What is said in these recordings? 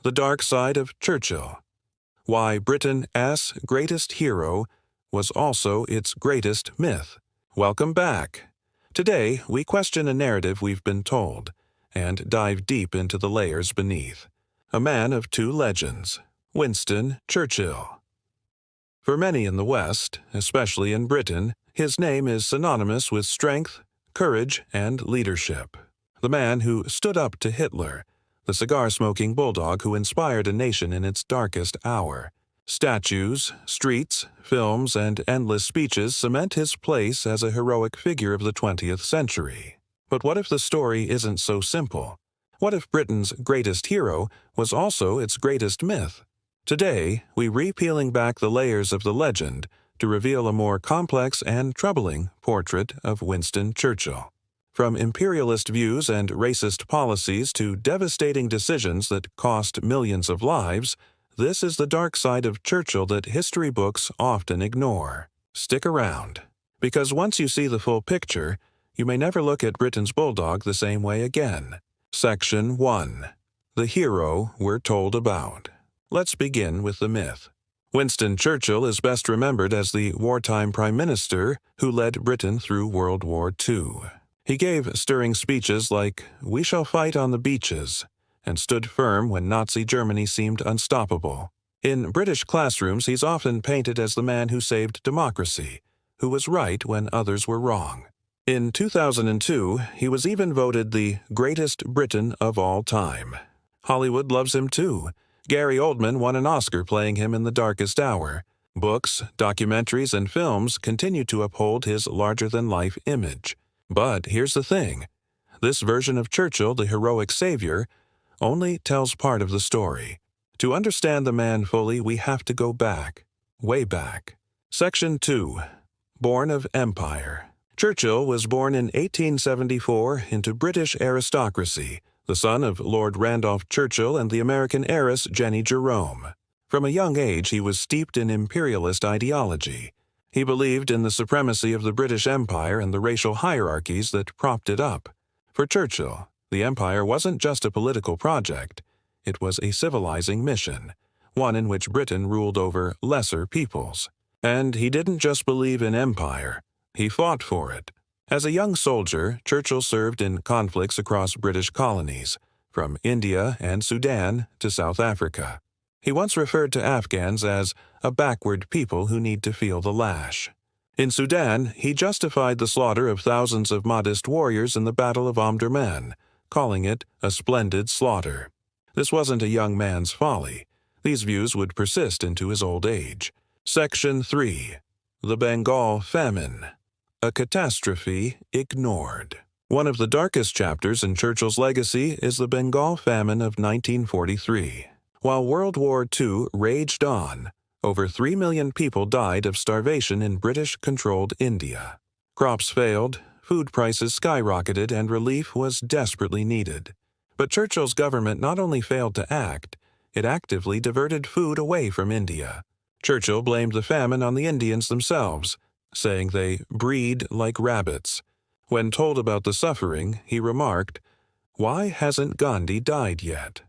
The Dark Side of Churchill. Why Britain's greatest hero was also its greatest myth. Welcome back. Today, we question a narrative we've been told and dive deep into the layers beneath. A man of two legends, Winston Churchill. For many in the West, especially in Britain, his name is synonymous with strength, courage, and leadership. The man who stood up to Hitler, the cigar-smoking bulldog who inspired a nation in its darkest hour. Statues, streets, films, and endless speeches cement his place as a heroic figure of the 20th century. But what if the story isn't so simple? What if Britain's greatest hero was also its greatest myth? Today, we re-peeling back the layers of the legend to reveal a more complex and troubling portrait of Winston Churchill. From imperialist views and racist policies to devastating decisions that cost millions of lives, this is the dark side of Churchill that history books often ignore. Stick around, because once you see the full picture, you may never look at Britain's bulldog the same way again. Section 1. The hero we're told about. Let's begin with the myth. Winston Churchill is best remembered as the wartime prime minister who led Britain through World War II. He gave stirring speeches like, "We shall fight on the beaches," and stood firm when Nazi Germany seemed unstoppable. In British classrooms, he's often painted as the man who saved democracy, who was right when others were wrong. In 2002, he was even voted the greatest Briton of all time. Hollywood loves him too. Gary Oldman won an Oscar playing him in The Darkest Hour. Books, documentaries, and films continue to uphold his larger-than-life image. But here's the thing. This version of Churchill, the heroic savior, only tells part of the story. To understand the man fully, we have to go back, way back. Section 2. Born of Empire. Churchill was born in 1874 into British aristocracy, the son of Lord Randolph Churchill and the American heiress Jenny Jerome. From a young age, he was steeped in imperialist ideology. He believed in the supremacy of the British Empire and the racial hierarchies that propped it up. For Churchill, the empire wasn't just a political project. It was a civilizing mission, one in which Britain ruled over lesser peoples. And he didn't just believe in empire. He fought for it. As a young soldier, Churchill served in conflicts across British colonies, from India and Sudan to South Africa. He once referred to Afghans as a backward people who need to feel the lash. In Sudan, he justified the slaughter of thousands of modest warriors in the Battle of Omdurman, calling it a splendid slaughter. This wasn't a young man's folly. These views would persist into his old age. Section 3. The Bengal Famine. A catastrophe ignored. One of the darkest chapters in Churchill's legacy is the Bengal Famine of 1943. While World War II raged on, over 3 million people died of starvation in British-controlled India. Crops failed, food prices skyrocketed, and relief was desperately needed. But Churchill's government not only failed to act, it actively diverted food away from India. Churchill blamed the famine on the Indians themselves, saying they breed like rabbits. When told about the suffering, he remarked, "Why hasn't Gandhi died yet?"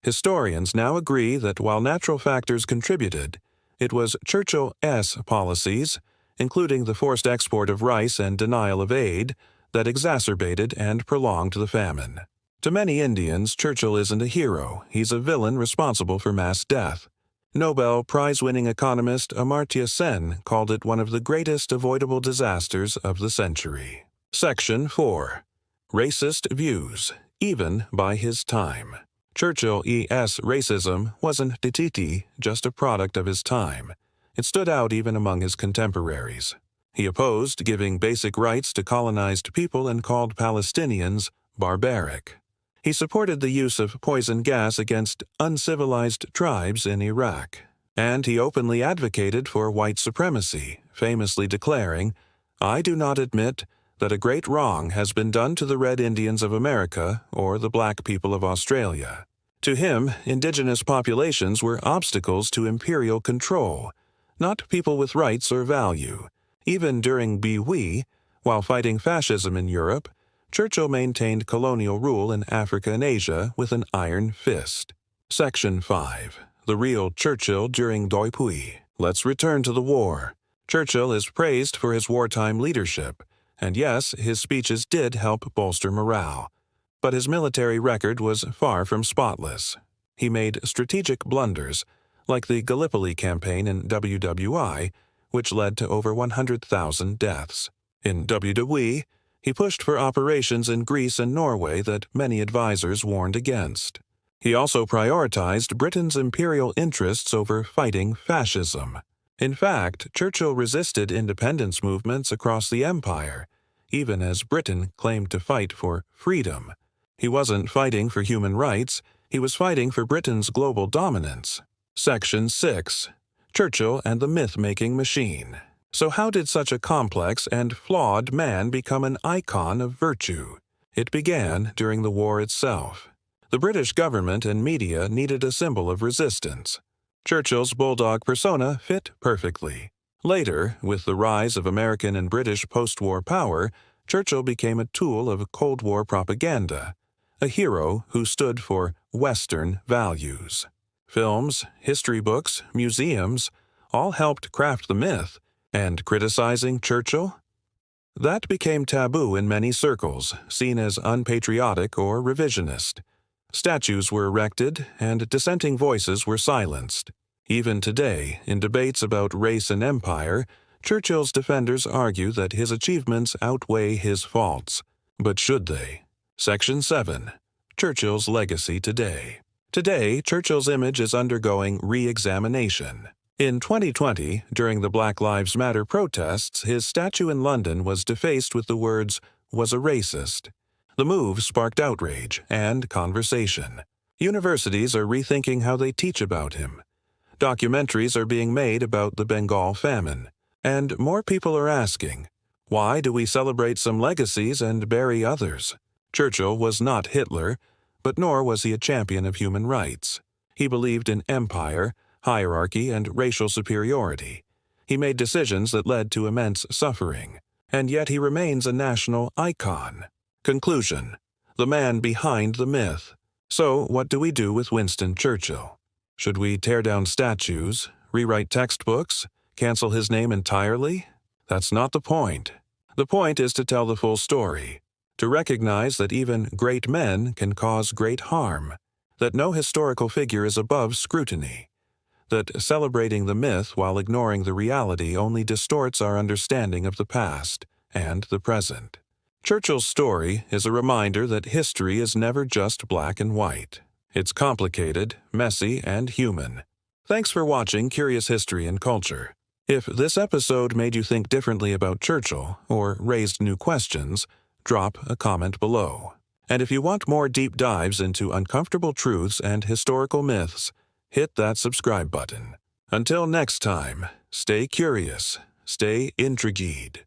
Historians now agree that while natural factors contributed, it was Churchill's policies, including the forced export of rice and denial of aid, that exacerbated and prolonged the famine. To many Indians, Churchill isn't a hero. He's a villain responsible for mass death. Nobel Prize-winning economist Amartya Sen called it one of the greatest avoidable disasters of the century. Section 4. Racist Views, even by his time. Churchill's racism wasn't just a product of his time. It stood out even among his contemporaries. He opposed giving basic rights to colonized people and called Palestinians barbaric. He supported the use of poison gas against uncivilized tribes in Iraq. And he openly advocated for white supremacy, famously declaring, "I do not admit that a great wrong has been done to the Red Indians of America or the black people of Australia." To him, indigenous populations were obstacles to imperial control, not people with rights or value. Even during BWE, while fighting fascism in Europe, Churchill maintained colonial rule in Africa and Asia with an iron fist. Section 5. The real Churchill during Doi Pui. Let's return to the war. Churchill is praised for his wartime leadership, and yes, his speeches did help bolster morale. But his military record was far from spotless. He made strategic blunders, like the Gallipoli campaign in WWI, which led to over 100,000 deaths. In WWI, he pushed for operations in Greece and Norway that many advisors warned against. He also prioritized Britain's imperial interests over fighting fascism. In fact, Churchill resisted independence movements across the empire, even as Britain claimed to fight for freedom. He wasn't fighting for human rights, he was fighting for Britain's global dominance. Section 6. Churchill and the myth-making machine. So how did such a complex and flawed man become an icon of virtue? It began during the war itself. The British government and media needed a symbol of resistance. Churchill's bulldog persona fit perfectly. Later, with the rise of American and British post-war power, Churchill became a tool of Cold War propaganda, a hero who stood for Western values. Films, history books, museums all helped craft the myth, and criticizing Churchill? That became taboo in many circles, seen as unpatriotic or revisionist. Statues were erected, and dissenting voices were silenced. Even today, in debates about race and empire, Churchill's defenders argue that his achievements outweigh his faults. But should they? Section 7. Churchill's legacy today. Today, Churchill's image is undergoing re-examination. In 2020, during the Black Lives Matter protests, his statue in London was defaced with the words, "was a racist." The move sparked outrage and conversation. Universities are rethinking how they teach about him. Documentaries are being made about the Bengal Famine. And more people are asking, why do we celebrate some legacies and bury others? Churchill was not Hitler, but nor was he a champion of human rights. He believed in empire, hierarchy, and racial superiority. He made decisions that led to immense suffering, and yet he remains a national icon. Conclusion: the man behind the myth. So, what do we do with Winston Churchill? Should we tear down statues, rewrite textbooks, cancel his name entirely? That's not the point. The point is to tell the full story, to recognize that even great men can cause great harm, that no historical figure is above scrutiny, that celebrating the myth while ignoring the reality only distorts our understanding of the past and the present. Churchill's story is a reminder that history is never just black and white. It's complicated, messy, and human. Thanks for watching Curious History and Culture. If this episode made you think differently about Churchill or raised new questions, drop a comment below. And if you want more deep dives into uncomfortable truths and historical myths, hit that subscribe button. Until next time, stay curious, stay intrigued.